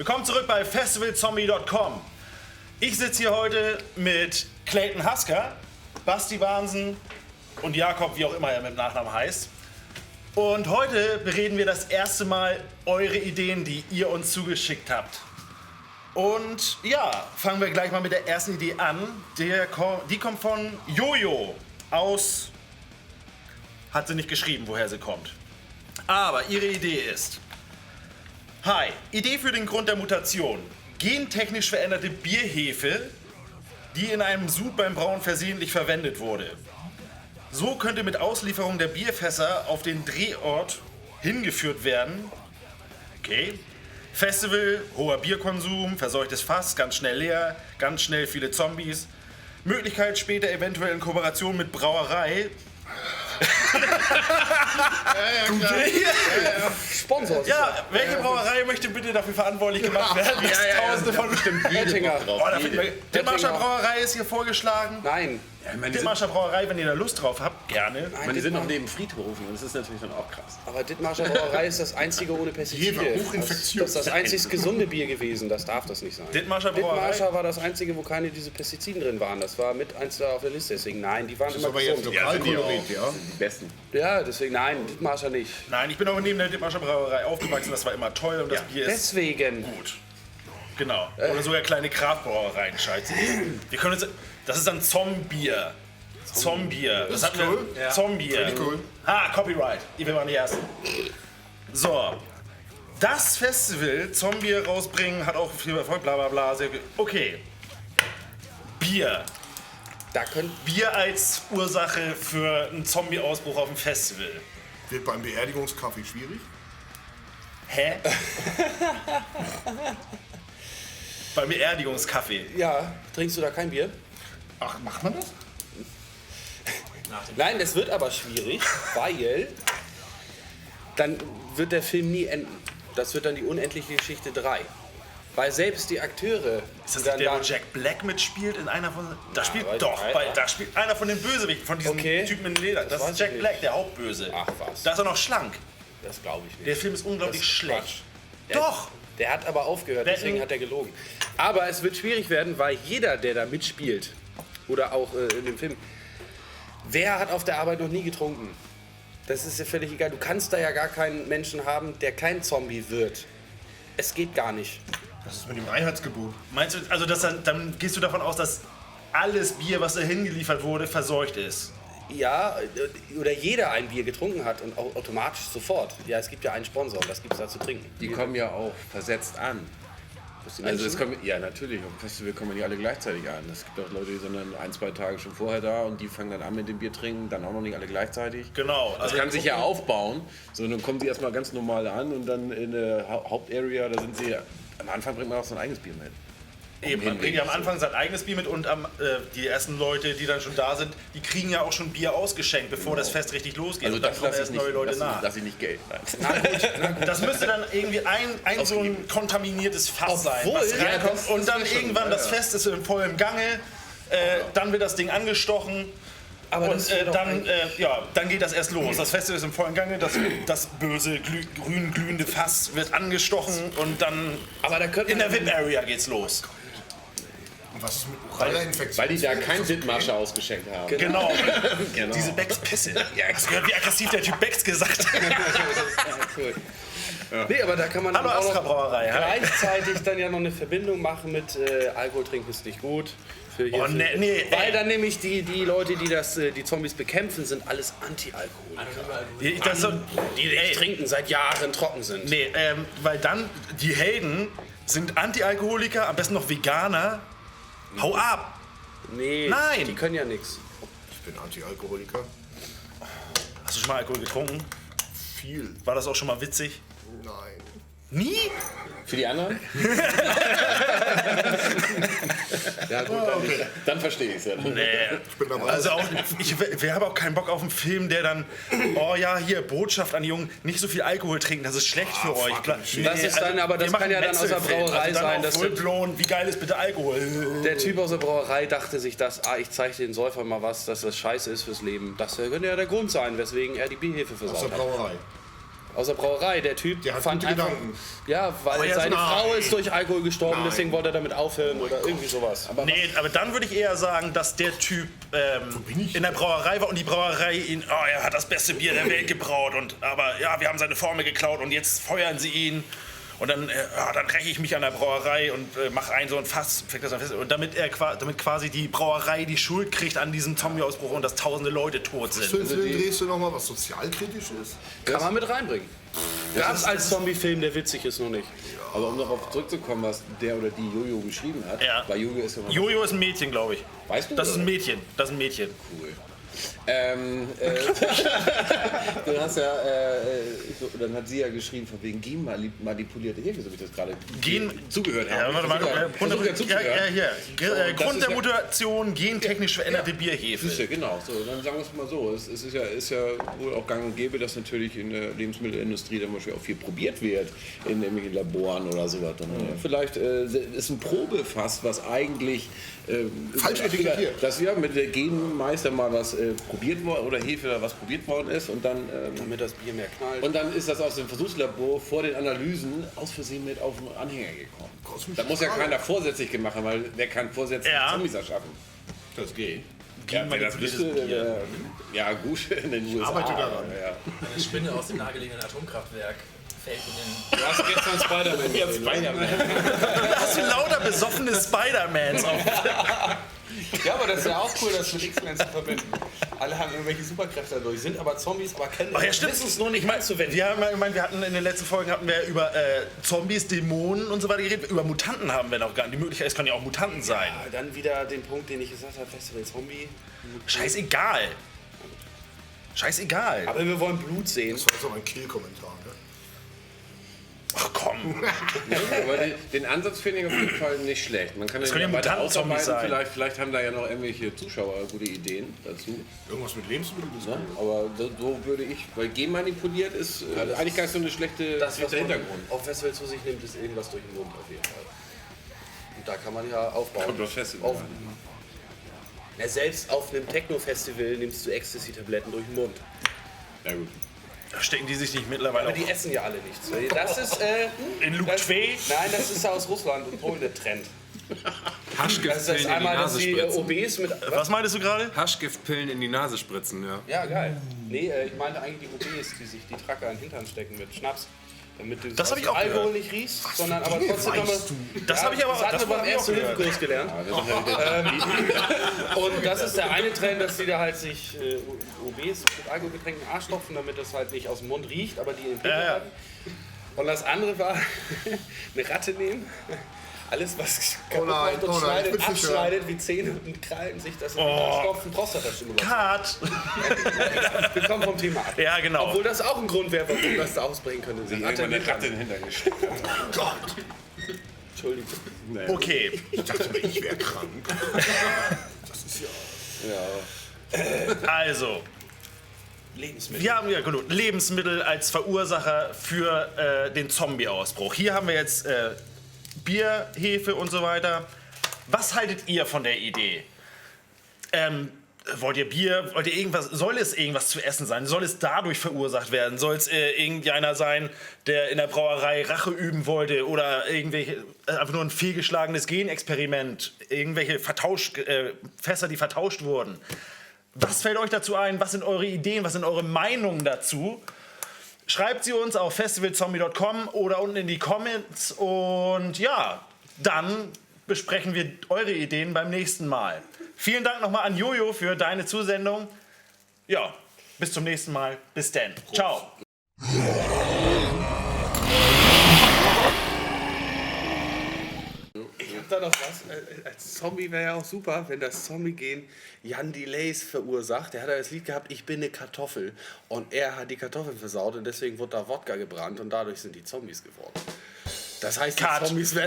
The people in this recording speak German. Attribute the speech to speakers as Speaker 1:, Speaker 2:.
Speaker 1: Willkommen zurück bei festivalzombie.com. Ich sitze hier heute mit Clayton Hasker, Basti Bahnsen und Jakob, wie auch immer er mit Nachnamen heißt. Und heute bereden wir das erste Mal eure Ideen, die ihr uns zugeschickt habt. Und ja, fangen wir gleich mal mit der ersten Idee an. Die kommt von Jojo aus... Hat sie nicht geschrieben, woher sie kommt. Aber ihre Idee ist... Hi, Idee für den Grund der Mutation. Gentechnisch veränderte Bierhefe, die in einem Sud beim Brauen versehentlich verwendet wurde. So könnte mit Auslieferung der Bierfässer auf den Drehort hingeführt werden. Okay. Festival, hoher Bierkonsum, verseuchtes Fass, ganz schnell leer, ganz schnell viele Zombies. Möglichkeit später eventuell in Kooperation mit Brauerei.
Speaker 2: Sponsor.
Speaker 1: Ja, welche Brauerei möchte bitte dafür verantwortlich gemacht werden? Tausende von bestimmt
Speaker 2: Oettinger.
Speaker 1: Dithmarscher Brauerei ist hier vorgeschlagen.
Speaker 2: Nein.
Speaker 1: Dithmarscher Brauerei, wenn ihr da Lust drauf habt, gerne.
Speaker 3: Die sind noch neben Friedhofen und das ist natürlich dann auch krass.
Speaker 2: Aber Dithmarscher Brauerei ist das einzige ohne Pestizide. Das ist das einzig gesunde Bier gewesen, das darf das nicht sein.
Speaker 1: Dithmarscher Brauerei?
Speaker 2: Dithmarscher war das einzige, wo keine diese Pestiziden drin waren. Das war mit eins da auf der Liste, deswegen nein, die waren immer gesund.
Speaker 3: Die besten.
Speaker 2: Ja, deswegen nein, Dithmarscher nicht.
Speaker 1: Nein, ich bin auch neben der Dithmarscher Brauerei aufgewachsen, das war immer toll und das Bier ist
Speaker 2: Deswegen.
Speaker 1: gut. Genau. Oder sogar kleine Kraftbrauereien, scheiße. Wir können uns, das ist dann Zombier. Zombier.
Speaker 4: Das ist cool.
Speaker 1: Zombier.
Speaker 4: Finde ich cool.
Speaker 1: Copyright. Ich bin mal die Ersten. So. Das Festival Zombie rausbringen hat auch viel Erfolg, bla bla bla. Okay. Bier. Bier als Ursache für einen Zombie-Ausbruch auf dem Festival.
Speaker 4: Wird beim Beerdigungskaffee schwierig?
Speaker 1: Hä? Beim Beerdigungskaffee.
Speaker 2: Ja, trinkst du da kein Bier?
Speaker 4: Ach, macht man das?
Speaker 2: Nein, das wird aber schwierig, weil dann wird der Film nie enden. Das wird dann die unendliche Geschichte 3. Weil selbst die Akteure...
Speaker 1: Ist das nicht der, wo Jack Black mitspielt in einer von... Da spielt da spielt einer von den Bösewichten, von diesem Typen in Leder. Das ist Jack Black, der Hauptböse.
Speaker 2: Ach was.
Speaker 1: Da ist er noch schlank.
Speaker 2: Das glaube ich nicht.
Speaker 1: Der Film ist unglaublich schlecht.
Speaker 2: Doch! Der hat aber aufgehört, deswegen hat er gelogen. Aber es wird schwierig werden, weil jeder, der da mitspielt, oder auch in dem Film, wer hat auf der Arbeit noch nie getrunken? Das ist ja völlig egal. Du kannst da ja gar keinen Menschen haben, der kein Zombie wird. Es geht gar nicht.
Speaker 4: Das ist mit dem Einheitsgebot.
Speaker 1: Meinst du, also dann gehst du davon aus, dass alles Bier, was da hingeliefert wurde, verseucht ist?
Speaker 2: Ja, oder jeder ein Bier getrunken hat und auch automatisch sofort. Ja, es gibt ja einen Sponsor, das gibt es da zu trinken.
Speaker 3: Die kommen ja auch versetzt an. Also es kommen, ja natürlich, auf dem Festival kommen nicht alle gleichzeitig an. Es gibt auch Leute, die sind dann 1-2 Tage schon vorher da und die fangen dann an mit dem Bier trinken, dann auch noch nicht alle gleichzeitig.
Speaker 1: Genau.
Speaker 3: Das kann sich ja aufbauen. So, dann kommen sie erstmal ganz normal an und dann in der Hauptarea, da sind sie, am Anfang bringt man auch so ein eigenes Bier mit.
Speaker 1: Eben, man bringt ja am Anfang sein eigenes Bier mit und die ersten Leute, die dann schon da sind, die kriegen ja auch schon Bier ausgeschenkt, bevor das Fest richtig losgeht.
Speaker 3: Also
Speaker 1: und dann
Speaker 3: das
Speaker 1: kommen erst neue Leute nach.
Speaker 3: lasse ich nicht Geld.
Speaker 1: Na gut. Das müsste dann irgendwie ein so ein kontaminiertes Fass sein, was reinkommt und dann irgendwann das Fest ist in vollem Gange, dann wird das Ding angestochen. Aber und dann geht das erst los. Das Fest ist im vollen Gange, das böse grün glühende Fass wird angestochen und dann in der VIP-Area geht's los.
Speaker 4: Und was ist mit Cholera-Infektion?
Speaker 3: Weil die da kein Dithmarscher ausgeschenkt haben.
Speaker 1: Genau. Diese Becks-Pisse. Ja, hast gehört, wie aggressiv der Typ Becks gesagt hat.
Speaker 2: Cool. Ja. Nee, aber da kann man
Speaker 1: Hallo,
Speaker 2: dann auch
Speaker 1: Astra Brauerei,
Speaker 2: gleichzeitig dann ja noch eine Verbindung machen mit Alkohol trinken ist nicht gut. Weil dann nämlich die Leute, die die Zombies bekämpfen, sind alles Anti-Alkoholiker. Die nicht trinken, seit Jahren trocken sind.
Speaker 1: Nee, weil dann die Helden sind Anti-Alkoholiker, am besten noch Veganer. Hau ab!
Speaker 2: Nee,
Speaker 1: nein!
Speaker 2: Die können ja nichts.
Speaker 4: Ich bin Anti-Alkoholiker.
Speaker 1: Hast du schon mal Alkohol getrunken?
Speaker 4: Viel.
Speaker 1: War das auch schon mal witzig?
Speaker 4: Nein.
Speaker 1: Nie?
Speaker 3: Für die anderen?
Speaker 2: Ja, gut,
Speaker 3: dann verstehe ich es ja.
Speaker 1: Nee.
Speaker 4: Ich bin dabei.
Speaker 1: Also auch, wir haben auch keinen Bock auf einen Film, der dann, oh ja, hier, Botschaft an die Jungen, nicht so viel Alkohol trinken, das ist schlecht für euch.
Speaker 2: Das ist dann, aber das kann ja dann aus der Brauerei sein.
Speaker 1: Dass wie geil ist bitte Alkohol?
Speaker 2: Der Typ aus der Brauerei dachte sich, dass ich zeige den Säufern mal was, dass das scheiße ist fürs Leben. Das könnte ja der Grund sein, weswegen er die Bierhefe versaut
Speaker 4: Aus der
Speaker 2: hat.
Speaker 4: Brauerei.
Speaker 2: Aus der Brauerei. Der Typ
Speaker 4: Der hat
Speaker 2: fand
Speaker 4: gute
Speaker 2: einfach,
Speaker 4: Gedanken.
Speaker 2: ja, weil
Speaker 1: jetzt
Speaker 2: seine
Speaker 1: nein.
Speaker 2: Frau ist durch Alkohol gestorben,
Speaker 4: Nein.
Speaker 2: deswegen wollte er damit aufhören oder irgendwie sowas.
Speaker 1: Nee, aber dann würde ich eher sagen, dass der Typ
Speaker 4: bin ich
Speaker 1: in der Brauerei war und die Brauerei ihn, er hat das beste Bier der Welt gebraut aber ja, wir haben seine Formel geklaut und jetzt feuern sie ihn. Und dann, dann räche ich mich an der Brauerei und mache so ein Fass, fängt das an fest. Und damit quasi die Brauerei die Schuld kriegt an diesem Zombie-Ausbruch und dass tausende Leute tot
Speaker 4: Für
Speaker 1: sind.
Speaker 4: den Film drehst du nochmal was sozialkritisch ist?
Speaker 2: Kann man mit reinbringen. Gab es als Zombie-Film, der witzig ist, noch nicht.
Speaker 3: Aber um darauf zurückzukommen, was der oder die Jojo geschrieben hat,
Speaker 1: Ja.
Speaker 3: weil Jojo ist ja
Speaker 1: Jojo ist ein Mädchen, glaube ich.
Speaker 3: Weißt du?
Speaker 1: Das ist ein
Speaker 3: oder?
Speaker 1: Mädchen. Das ist ein Mädchen.
Speaker 3: Cool. Du hast ja, dann hat sie ja geschrieben, von wegen genmanipulierte Hefe, so wie ich das gerade zugehört habe.
Speaker 1: Ja, warte mal.
Speaker 3: Versuch ja zuzuhören.
Speaker 1: Hier.
Speaker 3: das
Speaker 1: Grund
Speaker 3: ist
Speaker 1: der
Speaker 3: ja-
Speaker 1: Mutation, gentechnisch veränderte Bierhefe.
Speaker 3: Siehst du, genau. So, dann sagen wir es mal so. Es ist ja wohl auch gang und gäbe, dass natürlich in der Lebensmittelindustrie dann wahrscheinlich auch viel probiert wird in irgendwelchen Laboren oder sowas. Und, vielleicht ist ein Probefass, was eigentlich
Speaker 4: Falsch etikettiert.
Speaker 3: dass ja mit der Genmeister mal was probiert worden oder Hefe was probiert worden ist und dann
Speaker 2: Damit das Bier mehr knallt.
Speaker 3: und dann ist das aus dem Versuchslabor vor den Analysen aus Versehen mit auf den Anhänger gekommen. Da muss ja keiner vorsätzlich gemacht haben, weil wer kann vorsätzlich
Speaker 1: Ja.
Speaker 3: Zombies erschaffen? Das geht. Ja, wer das
Speaker 1: Genmanipuliertes
Speaker 3: wüsste,
Speaker 1: Bier.
Speaker 3: ja gut, in den USA.
Speaker 4: arbeite daran.
Speaker 3: Ja.
Speaker 5: Eine Spinne aus dem nahegelegenen Atomkraftwerk fällt in den...
Speaker 2: Du hast gestern Spider-Man gesehen,
Speaker 1: Hast du lauter besoffene Spider-Mans auf?
Speaker 2: Ja, aber das ist ja auch cool, das mit X-Men zu verbinden. Alle haben irgendwelche Superkräfte dadurch, sind aber Zombies, aber kennen
Speaker 1: Ach ja, stimmt.
Speaker 2: wissen es nur nicht mal zu wenden.
Speaker 1: Wir hatten in den letzten Folgen über Zombies, Dämonen und so weiter geredet. Über Mutanten haben wir noch gar nicht. Die Möglichkeit, es können ja auch Mutanten sein.
Speaker 2: Dann wieder den Punkt, den ich gesagt habe, Festival Zombie.
Speaker 1: Scheißegal. Scheißegal.
Speaker 2: Aber wir wollen Blut sehen.
Speaker 4: Das war jetzt aber ein Kill-Kommentar, ne?
Speaker 1: Ach komm.
Speaker 3: Aber den Ansatz finde ich auf jeden Fall nicht schlecht. Man kann
Speaker 1: Das
Speaker 3: den
Speaker 1: können ja
Speaker 3: weiter
Speaker 1: Mutanten-Zombies
Speaker 3: ausarbeiten.
Speaker 1: sein.
Speaker 3: Vielleicht haben da ja noch irgendwelche Zuschauer gute Ideen dazu.
Speaker 4: Irgendwas mit Lebensmitteln ist
Speaker 3: Ne?
Speaker 4: gut.
Speaker 3: Aber so würde ich, weil genmanipuliert ist eigentlich gar nicht so eine schlechte
Speaker 2: Das, was man
Speaker 3: Hintergrund.
Speaker 2: auf Festival zu sich nimmt, ist irgendwas durch den Mund auf jeden Fall. Und da kann man ja aufbauen.
Speaker 3: Kommt aufs Festival
Speaker 2: Auf,
Speaker 3: an.
Speaker 2: ja, selbst auf einem Techno-Festival nimmst du Ecstasy-Tabletten durch den Mund.
Speaker 3: Ja gut.
Speaker 1: Da stecken die sich nicht mittlerweile
Speaker 2: Aber die essen ja alle nichts. Das ist,
Speaker 1: in Luke 2?
Speaker 2: Nein, das ist aus Russland und Polen der Trend.
Speaker 6: Haschgiftpillen in die
Speaker 2: Einmal, dass
Speaker 6: Nase
Speaker 2: die
Speaker 6: spritzen.
Speaker 2: OBs mit...
Speaker 1: Was meintest du gerade?
Speaker 6: Haschgiftpillen in die Nase spritzen, ja.
Speaker 2: Ja, geil. Nee, ich meinte eigentlich die OBs, die sich die Tracker in den Hintern stecken mit Schnaps. Damit du
Speaker 1: Das hab ich auch
Speaker 2: Alkohol
Speaker 1: gehört.
Speaker 2: nicht riechst, sondern aber trotzdem nochmal...
Speaker 1: Das habe ich aber
Speaker 2: Das hatten wir beim
Speaker 1: hab ich auch gehört.
Speaker 2: Erste-Hilfe-Kurs gelernt. Und das ist der eine Trend, dass die da halt sich OBs mit Alkoholgetränken Arschstopfen, damit das halt nicht aus dem Mund riecht, aber die im Pickel
Speaker 1: Ja.
Speaker 2: haben. Und das andere war eine Ratte nehmen, alles was kaputt
Speaker 4: nein,
Speaker 2: macht und
Speaker 4: oh nein, ich
Speaker 2: schneidet,
Speaker 4: will's nicht
Speaker 2: abschneidet wie Zähne und Krallen sich das in den Arschstopfen, Prostatastimulation.
Speaker 1: Cut.
Speaker 2: Wir kommen vom Thema ab.
Speaker 1: Ja, genau.
Speaker 2: Obwohl das auch ein Grund wäre, warum das da ausbringen könnte.
Speaker 3: Die irgendwann eine Ratte in den Hintern gesteckt.
Speaker 2: Entschuldigung.
Speaker 1: Okay.
Speaker 4: Ich dachte mir, ich wäre krank. Das ist ja...
Speaker 1: Also,
Speaker 2: Lebensmittel.
Speaker 1: wir haben ja genug Lebensmittel als Verursacher für den Zombie-Ausbruch. Hier haben wir jetzt Bier, Hefe und so weiter. Was haltet ihr von der Idee? Wollt ihr Bier? Wollt ihr irgendwas? Soll es irgendwas zu essen sein? Soll es dadurch verursacht werden? Soll es irgendeiner sein, der in der Brauerei Rache üben wollte oder irgendwelche einfach nur ein fehlgeschlagenes Genexperiment? Irgendwelche Fässer, die vertauscht wurden? Was fällt euch dazu ein? Was sind eure Ideen? Was sind eure Meinungen dazu? Schreibt sie uns auf festivalzombie.com oder unten in die Comments. Und ja, dann besprechen wir eure Ideen beim nächsten Mal. Vielen Dank nochmal an Jojo für deine Zusendung. Ja, bis zum nächsten Mal. Bis dann. Ciao.
Speaker 2: Ich hab da noch was. Als Zombie wäre ja auch super, wenn das Zombie-Gen Jan Delays verursacht. Der hat ja das Lied gehabt, ich bin eine Kartoffel. Und er hat die Kartoffeln versaut und deswegen wurde da Wodka gebrannt und dadurch sind die Zombies geworden. Das heißt, die
Speaker 1: Cut.
Speaker 2: Zombies werden